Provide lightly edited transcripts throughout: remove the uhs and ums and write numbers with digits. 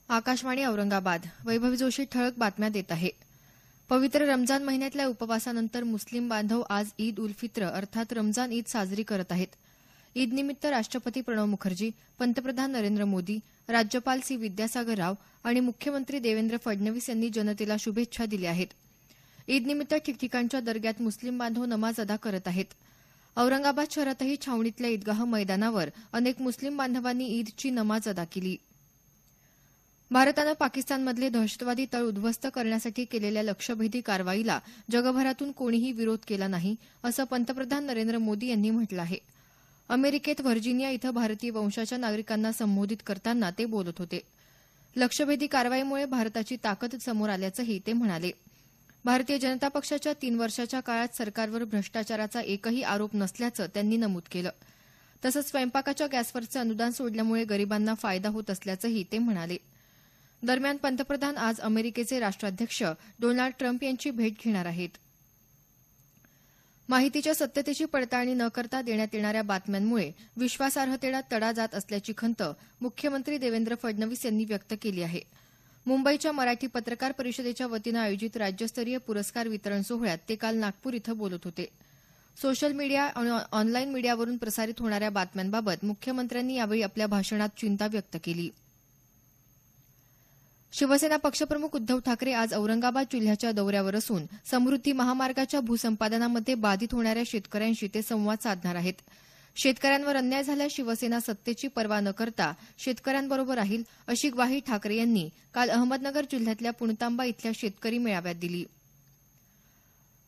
आकाशवाणी औरंगाबाद. वैभवी जोशी ठळक बातम्या देत आहे. पवित्र रमजान महिन्यातल्या उपवासानंतर मुस्लिम बांधव आज ईद उल फित्र अर्थात रमजान ईद साजरी करत आहेत. ईदनिमित्त राष्ट्रपती प्रणव मुखर्जी, पंतप्रधान नरेंद्र मोदी, राज्यपाल सी विद्यासागर राव आणि मुख्यमंत्री देवेंद्र फडणवीस यांनी जनतेला शुभेच्छा दिल्या आहेत. ईदनिमित्त ठिकठिकाणच्या दर्ग्यात मुस्लिम बांधव नमाज अदा करत आहेत. औरंगाबाद शहरातही छावणीतल्या ईदगाह मैदानावर अनेक मुस्लिम बांधवांनी ईदची नमाज अदा केली. भारतानं पाकिस्तानमधले दहशतवादी तळ उद्ध्वस्त करण्यासाठी केलेल्या लक्ष्यभेदी कारवाईला जगभरातून कोणीही विरोध केला नाही, असं पंतप्रधान नरेंद्र मोदी यांनी म्हटलं आहे. अमेरिकेत व्हर्जिनिया इथं भारतीय वंशाच्या नागरिकांना संबोधित करताना ते बोलत होते. लक्ष्यभेदी कारवाईमुळे भारताची ताकद समोर आल्याचंही ते म्हणाले. भारतीय जनता पक्षाच्या 3 वर्षाच्या काळात सरकारवर भ्रष्टाचाराचा एकही आरोप नसल्याचं त्यांनी नमूद केलं. तसंच स्वयंपाकाच्या गॅसवरचं अनुदान सोडल्यामुळे गरिबांना फायदा होत असल्याचंही ते म्हणाले. दरम्यान पंतप्रधान आज अमेरिकेचे राष्ट्राध्यक्ष डोनाल्ड ट्रम्प यांची भेट घेणार आहेत. माहितीच्या सत्यतेची पडताळणी न करता देण्यात येणाऱ्या बातम्यांमुळे विश्वासार्हतेला तडा जात असल्याची खंत मुख्यमंत्री देवेंद्र फडणवीस यांनी व्यक्त केली आहे. मुंबईच्या मराठी पत्रकार परिषदेच्या वतीनं आयोजित राज्यस्तरीय पुरस्कार वितरण सोहळ्यात ते काल नागपूर इथं बोलत होते. सोशल मीडिया आणि ऑनलाईन मीडियावरून प्रसारित होणाऱ्या बातम्यांबाबत मुख्यमंत्र्यांनी यावेळी आपल्या भाषणात चिंता व्यक्त केली. शिवसेना पक्षप्रमुख उद्धव ठाकरे आज औरंगाबाद जिल्ह्याच्या दौऱ्यावर असून समृद्धी महामार्गाच्या भूसंपादनामध्ये बाधित होणाऱ्या शेतकऱ्यांशी ते संवाद साधणार आहेत. शेतकऱ्यांवर अन्याय झाल्यास शिवसेना सत्तेची पर्वा न करता शेतकऱ्यांबरोबर राहील, अशी ग्वाही ठाकरे यांनी काल अहमदनगर जिल्ह्यातल्या पुणतांबा इथल्या शेतकरी मेळाव्यात दिली.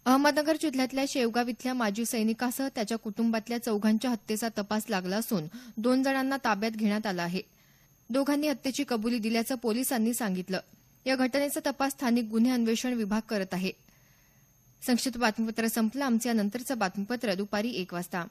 अहमदनगर जिल्ह्यातल्या शेवगाव इथल्या माजी सैनिकासह त्याच्या कुटुंबातल्या 4 हत्येचा तपास लागला असून 2 जणांना ताब्यात घेण्यात आलं आहे. दोघांनी हत्येची कबुली दिल्याचं पोलिसांनी सांगितलं. या घटनेचा तपास स्थानिक गुन्हे अन्वेषण विभाग करत आहे. संक्षिप्त बातमीपत्र संपलं. आमचं यानंतरचं बातमीपत्र दुपारी 1 वाजता.